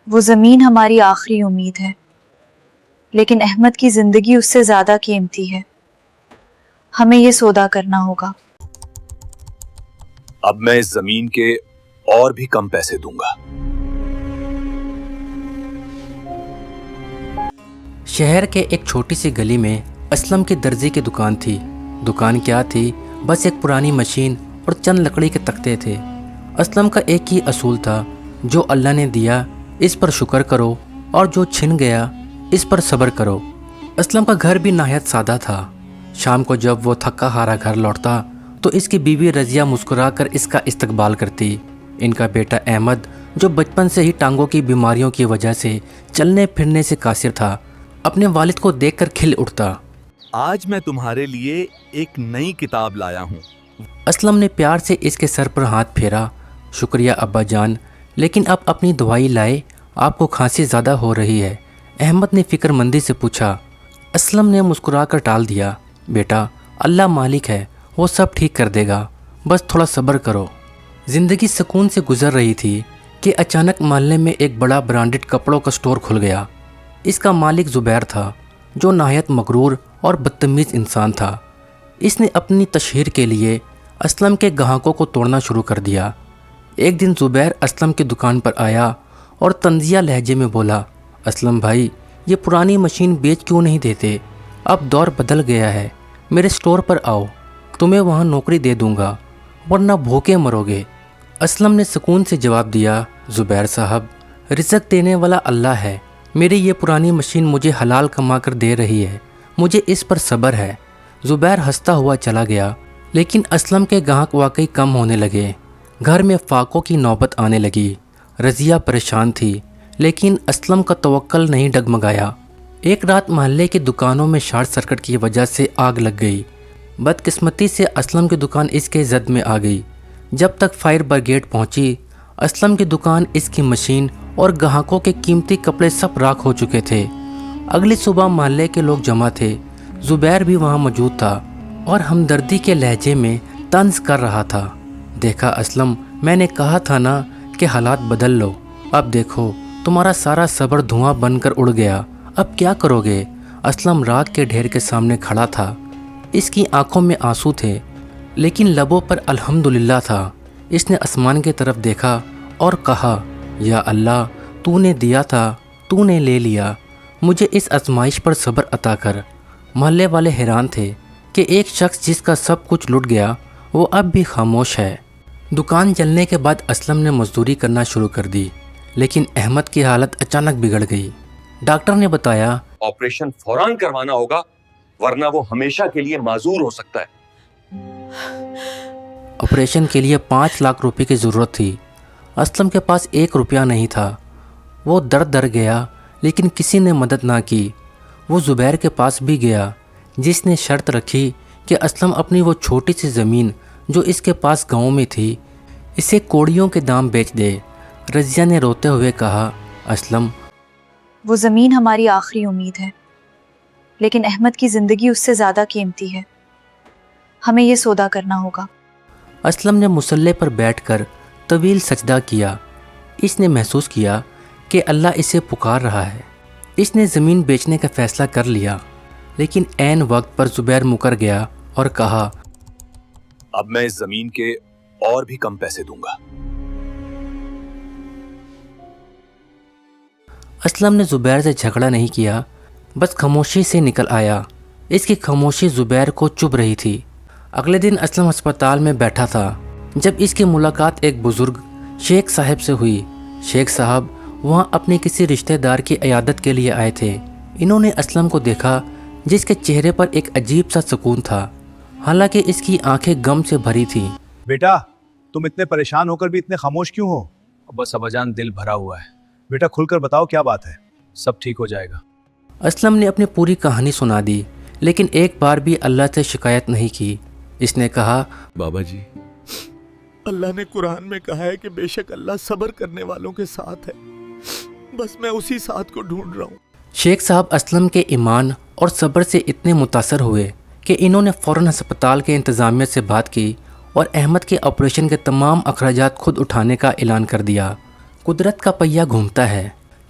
وہ زمین ہماری آخری امید ہے، لیکن احمد کی زندگی اس سے زیادہ قیمتی ہے۔ ہمیں یہ سودا کرنا ہوگا۔ اب میں اس زمین کے اور بھی کم پیسے دوں گا۔ شہر کے ایک چھوٹی سی گلی میں اسلم کی درزی کی دکان تھی۔ دکان کیا تھی؟ بس ایک پرانی مشین اور چند لکڑی کے تختے تھے۔ اسلم کا ایک ہی اصول تھا، جو اللہ نے دیا اس پر شکر کرو، اور جو چھن گیا اس پر صبر کرو۔ اسلم کا گھر بھی نہایت سادہ تھا۔ شام کو جب وہ تھکا ہارا گھر لوٹتا تو اس کی بیوی رضیہ مسکرا کر اس کا استقبال کرتی۔ ان کا بیٹا احمد، جو بچپن سے ہی ٹانگوں کی بیماریوں کی وجہ سے چلنے پھرنے سے قاصر تھا، اپنے والد کو دیکھ کر کھل اٹھتا۔ آج میں تمہارے لیے ایک نئی کتاب لایا ہوں۔ اسلم نے پیار سے اس کے سر پر ہاتھ پھیرا۔ شکریہ ابا جان، لیکن اب اپنی دوائی لائے، آپ کو کھانسی زیادہ ہو رہی ہے۔ احمد نے فکر مندی سے پوچھا۔ اسلم نے مسکرا کر ٹال دیا۔ بیٹا، اللہ مالک ہے، وہ سب ٹھیک کر دے گا، بس تھوڑا صبر کرو۔ زندگی سکون سے گزر رہی تھی کہ اچانک محلے میں ایک بڑا برانڈڈ کپڑوں کا سٹور کھل گیا۔ اس کا مالک زبیر تھا، جو نہایت مغرور اور بدتمیز انسان تھا۔ اس نے اپنی تشہیر کے لیے اسلم کے گاہکوں کو توڑنا شروع کر دیا۔ ایک دن زبیر اسلم کی دکان پر آیا اور طنزیہ لہجے میں بولا، اسلم بھائی، یہ پرانی مشین بیچ کیوں نہیں دیتے؟ اب دور بدل گیا ہے، میرے سٹور پر آؤ، تمہیں وہاں نوکری دے دوں گا، ورنہ بھوکے مرو گے۔ اسلم نے سکون سے جواب دیا، زبیر صاحب، رزق دینے والا اللہ ہے، میری یہ پرانی مشین مجھے حلال کما کر دے رہی ہے، مجھے اس پر صبر ہے۔ زبیر ہنستا ہوا چلا گیا، لیکن اسلم کے گاہک واقعی کم ہونے لگے۔ گھر میں فاقوں کی نوبت آنے لگی۔ رضیہ پریشان تھی، لیکن اسلم کا توکل نہیں ڈگمگایا۔ ایک رات محلے کی دکانوں میں شارٹ سرکٹ کی وجہ سے آگ لگ گئی۔ بدقسمتی سے اسلم کی دکان اس کے زد میں آ گئی۔ جب تک فائر بریگیڈ پہنچی، اسلم کی دکان، اس کی مشین اور گاہکوں کے قیمتی کپڑے سب راکھ ہو چکے تھے۔ اگلی صبح محلے کے لوگ جمع تھے۔ زبیر بھی وہاں موجود تھا اور ہمدردی کے لہجے میں طنز کر رہا تھا، دیکھا اسلم، میں نے کہا تھا نا کہ حالات بدل لو، اب دیکھو تمہارا سارا صبر دھواں بن کر اڑ گیا، اب کیا کرو گے؟ اسلم راکھ کے ڈھیر کے سامنے کھڑا تھا۔ اس کی آنکھوں میں آنسو تھے، لیکن لبوں پر الحمدللہ تھا۔ اس نے آسمان کی طرف دیکھا اور کہا، یا اللہ، تو نے دیا تھا، تو نے لے لیا، مجھے اس آزمائش پر صبر عطا کر۔ محلے والے حیران تھے کہ ایک شخص جس کا سب کچھ لٹ گیا، وہ اب بھی خاموش ہے۔ دکان چلنے کے بعد اسلم نے مزدوری کرنا شروع کر دی، لیکن احمد کی حالت اچانک بگڑ گئی۔ ڈاکٹر نے بتایا، آپریشن فوراً کروانا ہوگا، ورنہ وہ ہمیشہ کے لیے معذور ہو سکتا ہے۔ آپریشن کے لیے 5 لاکھ روپے کی ضرورت تھی۔ اسلم کے پاس 1 روپیہ نہیں تھا۔ وہ در گیا، لیکن کسی نے مدد نہ کی۔ وہ زبیر کے پاس بھی گیا، جس نے شرط رکھی کہ اسلم اپنی وہ چھوٹی سی زمین جو اس کے پاس گاؤں میں تھی، اسے کوڑیوں کے دام بیچ دے۔ رضیہ نے روتے ہوئے کہا، اسلم، وہ زمین ہماری آخری امید ہے، لیکن احمد کی زندگی اس سے زیادہ قیمتی ہے۔ ہمیں یہ سودا کرنا ہوگا۔ اسلم نے مصلی پر بیٹھ کر طویل سجدہ کیا۔ اس نے محسوس کیا کہ اللہ اسے پکار رہا ہے۔ اس نے زمین بیچنے کا فیصلہ کر لیا، لیکن عین وقت پر زبیر مکر گیا اور کہا، اب میں اس زمین کے اور بھی کم پیسے دوں گا۔ اسلم نے زبیر سے جھگڑا نہیں کیا، بس خاموشی سے نکل آیا۔ اس کی خاموشی زبیر کو چبھ رہی تھی۔ اگلے دن اسلم ہسپتال میں بیٹھا تھا جب اس کی ملاقات ایک بزرگ شیخ صاحب سے ہوئی۔ شیخ صاحب وہاں اپنے کسی رشتہ دار کی عیادت کے لیے آئے تھے۔ انہوں نے اسلم کو دیکھا، جس کے چہرے پر ایک عجیب سا سکون تھا، حالانکہ اس کی آنکھیں غم سے بھری تھیں۔ بیٹا، تم اتنے پریشان ہو کر بھی اتنے خاموش کیوں ہو؟ بس اباجان، دل بھرا ہوا ہے۔ بیٹا کھل کر بتاؤ، کیا بات ہے؟ سب ٹھیک ہو جائے گا۔ اسلم نے اپنی پوری کہانی سنا دی، لیکن ایک بار بھی اللہ سے شکایت نہیں کی۔ اس نے کہا، بابا جی، اللہ نے قرآن میں کہا ہے کہ بے شک اللہ صبر کرنے والوں کے ساتھ ہے، بس میں اسی ساتھ کو ڈھونڈ رہا ہوں۔ شیخ صاحب اسلم کے ایمان اور صبر سے اتنے متاثر ہوئے کہ انہوں نے فوراً ہسپتال کے انتظامیہ سے بات کی اور احمد کے آپریشن کے تمام اخراجات خود اٹھانے کا اعلان کر دیا۔ قدرت کا پہیہ گھومتا ہے،